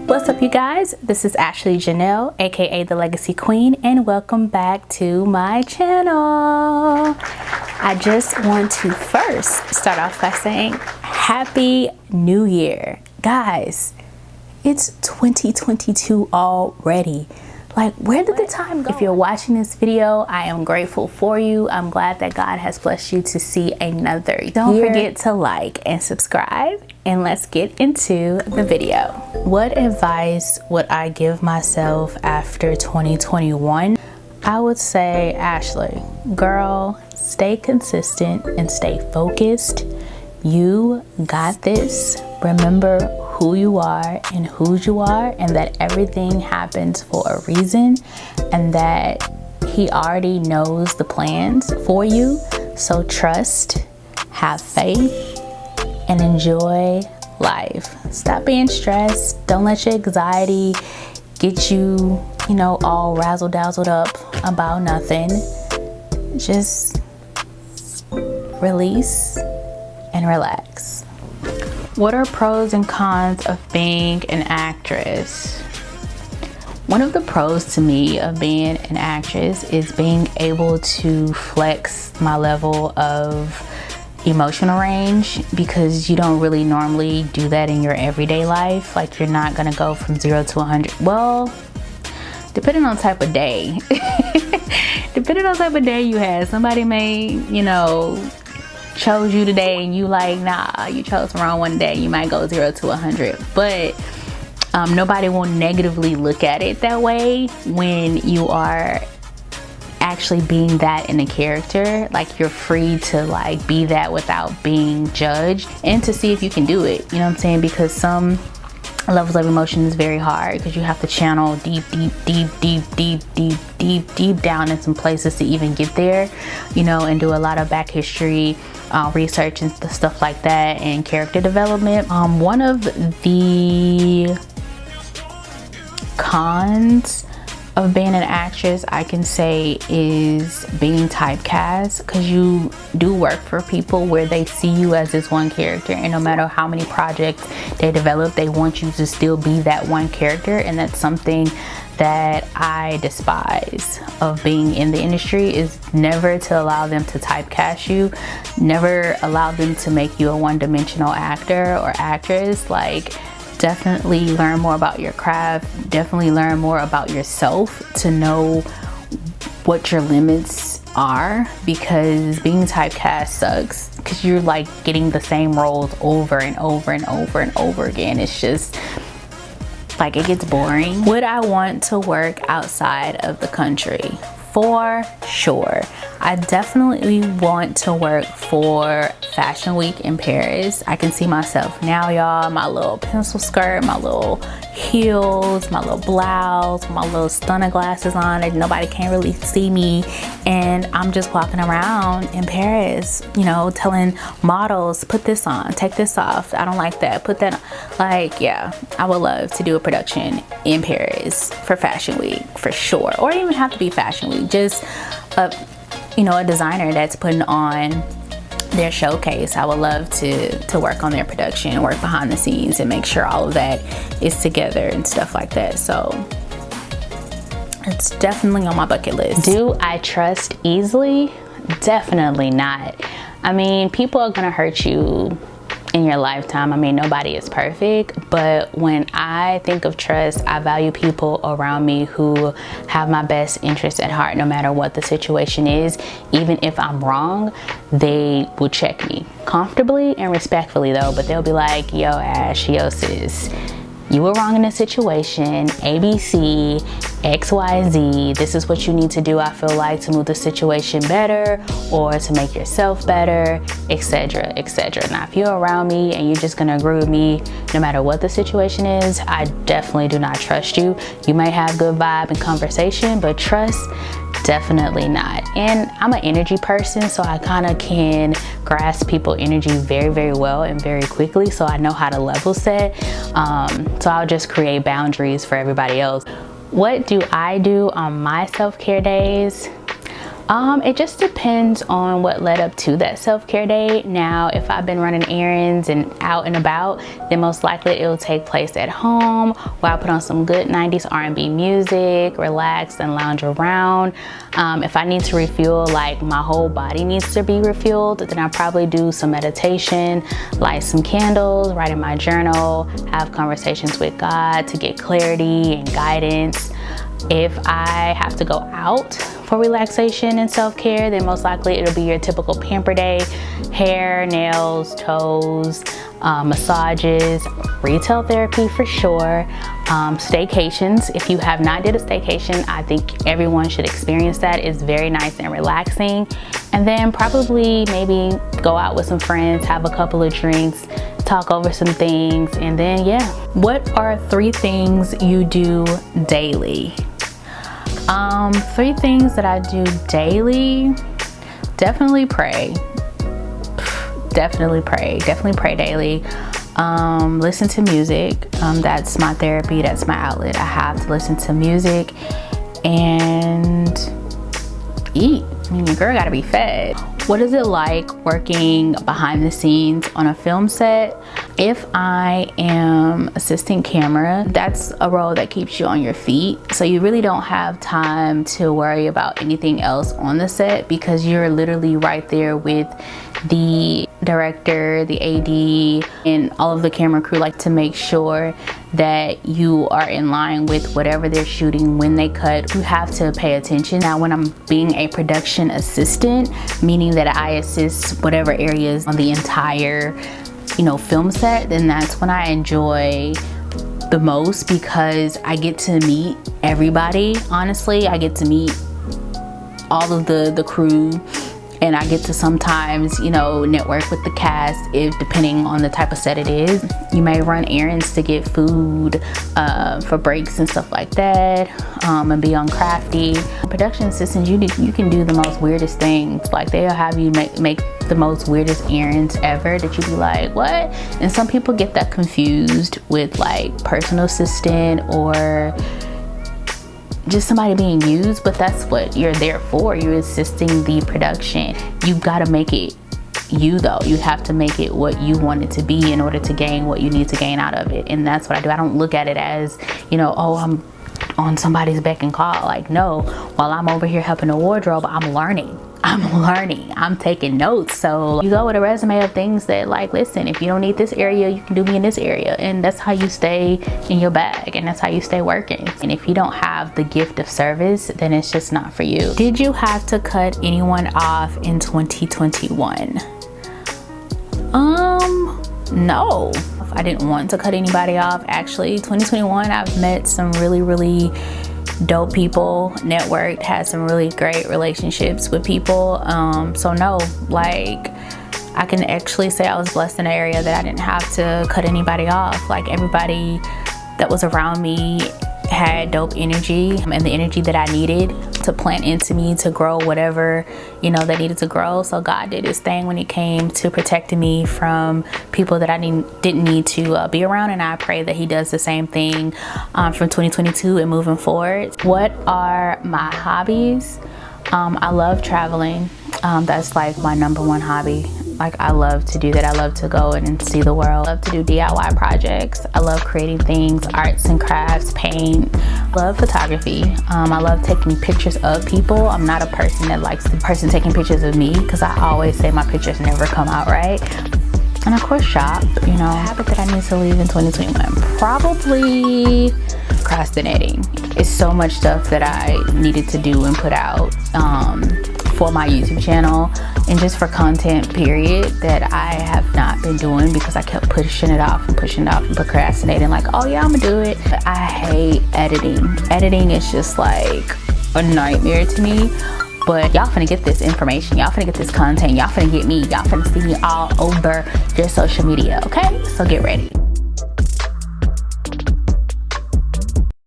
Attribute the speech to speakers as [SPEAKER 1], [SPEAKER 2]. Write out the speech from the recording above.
[SPEAKER 1] What's up, you guys? This is actually Ja-Nell, aka the Legacy Queen, and welcome back to my channel. I just want to first start off by saying Happy New Year. Guys, it's 2022 already. Like, where did the time go? If you're watching this video, I am grateful for you. I'm glad that God has blessed you to see another year. Don't forget to like and subscribe, and let's get into the video. What advice would I give myself after 2021? I would say, Ashley, girl, stay consistent and stay focused. You got this. Remember who you are and whose you are, and that everything happens for a reason, and that He already knows the plans for you. So trust, have faith, and enjoy life. Stop being stressed. Don't let your anxiety get you, all razzle-dazzled up about nothing. Just release and relax. What are pros and cons of being an actress? One of the pros to me of being an actress is being able to flex my level of emotional range, because you don't really normally do that in your everyday life. Like, you're not gonna go from 0 to 100. Well, depending on the type of day. Depending on the type of day you had. Somebody may, chose you today and you like, nah, you chose the wrong one day. You might go 0 to 100. But nobody will negatively look at it that way when you are actually being that in a character. Like, you're free to be that without being judged, and to see if you can do it. You know what I'm saying? Because some levels of emotion is very hard, because you have to channel deep down in some places to even get there, and do a lot of back history research and stuff like that, and character development. One of the cons of being an actress, I can say, is being typecast, because you do work for people where they see you as this one character, and no matter how many projects they develop, they want you to still be that one character. And that's something that I despise of being in the industry, is never to allow them to typecast you, never allow them to make you a one-dimensional actor or actress. Like, definitely learn more about your craft, definitely learn more about yourself to know what your limits are, because being typecast sucks, because you're like getting the same roles over and over and over and over again. It's just like, it gets boring. Would I want to work outside of the country? For sure. I definitely want to work for Fashion Week in Paris. I can see myself now, y'all. My little pencil skirt, my little heels, my little blouse, my little stunner glasses on, and nobody can really see me, and I'm just walking around in Paris, telling models, put this on, take this off, I don't like that, put that on. Like, yeah, I would love to do a production in Paris for Fashion Week, for sure. Or it doesn't even have to be Fashion Week, just a designer that's putting on their showcase. I would love to work on their production, work behind the scenes, and make sure all of that is together and stuff like that. So it's definitely on my bucket list. Do I trust easily? Definitely not. I mean, people are gonna hurt you in your lifetime. I mean, nobody is perfect, but when I think of trust, I value people around me who have my best interest at heart, no matter what the situation is. Even if I'm wrong, they will check me comfortably and respectfully, though, but they'll be like, yo, Ash, yo, sis, you were wrong in this situation, ABC, XYZ, this is what you need to do, I feel like, to move the situation better, or to make yourself better, etc., etc. Now, if you're around me and you're just gonna agree with me no matter what the situation is, I definitely do not trust you. You might have good vibe and conversation, but trust, definitely not. And I'm an energy person, so I kind of can grasp people's energy very, very well and very quickly, so I know how to level set. So I'll just create boundaries for everybody else. What do I do on my self-care days? It just depends on what led up to that self-care day. Now, if I've been running errands and out and about, then most likely it'll take place at home where I put on some good 90s R&B music, relax and lounge around. If I need to refuel, like my whole body needs to be refueled, then I'll probably do some meditation, light some candles, write in my journal, have conversations with God to get clarity and guidance. If I have to go out for relaxation and self-care, then most likely it'll be your typical pamper day: hair, nails, toes, massages, retail therapy for sure, staycations. If you have not did a staycation, I think everyone should experience that. It's very nice and relaxing. And then probably maybe go out with some friends, have a couple of drinks, talk over some things, and then yeah. What are 3 things you do daily? 3 things that I do daily: definitely pray. Definitely pray daily. Listen to music. That's my therapy, that's my outlet. I have to listen to music and eat. I mean, your girl gotta be fed. What is it like working behind the scenes on a film set? If I am assistant camera, that's a role that keeps you on your feet. So you really don't have time to worry about anything else on the set because you're literally right there with the director, the AD, and all of the camera crew, like to make sure that you are in line with whatever they're shooting when they cut. You have to pay attention. Now, when I'm being a production assistant, meaning that I assist whatever areas on the entire, film set, then that's when I enjoy the most because I get to meet everybody. Honestly, I get to meet all of the crew, and I get to sometimes, network with the cast, if depending on the type of set it is. You may run errands to get food for breaks and stuff like that, and be on crafty. Production assistants, you can do the most weirdest things. Like they'll have you make the most weirdest errands ever that you'd be like, what? And some people get that confused with like personal assistant or just somebody being used, but that's what you're there for. You're assisting the production. You've got to make it you though. You have to make it what you want it to be in order to gain what you need to gain out of it. And that's what I do. I don't look at it as, oh, I'm on somebody's beck and call. Like, no, while I'm over here helping the wardrobe, I'm learning. I'm taking notes. So you go with a resume of things that, like, listen, if you don't need this area, you can do me in this area. And that's how you stay in your bag, and that's how you stay working. And if you don't have the gift of service, then it's just not for you. Did you have to cut anyone off in 2021? No, I didn't want to cut anybody off. Actually, 2021, I've met some really dope people, networked, had some really great relationships with people. So no, like, I can actually say I was blessed in an area that I didn't have to cut anybody off. Like, everybody that was around me had dope energy, and the energy that I needed to plant into me to grow whatever, they needed to grow. So God did his thing when it came to protecting me from people that I didn't need to be around, and I pray that he does the same thing from 2022 and moving forward. What are my hobbies? I love traveling. That's like my #1 hobby. Like, I love to do that. I love to go and see the world. I love to do DIY projects. I love creating things, arts and crafts, paint. I love photography. I love taking pictures of people. I'm not a person that likes the person taking pictures of me, because I always say my pictures never come out right. And of course, shop. A habit that I need to leave in 2021. Probably procrastinating. It's so much stuff that I needed to do and put out for my YouTube channel and just for content period that I have not been doing because I kept pushing it off and procrastinating, like, oh yeah, I'm gonna do it. But I hate editing. Editing is just like a nightmare to me. But y'all finna get this information, y'all finna get this content, y'all finna get me, y'all finna see me all over your social media, okay? So get ready.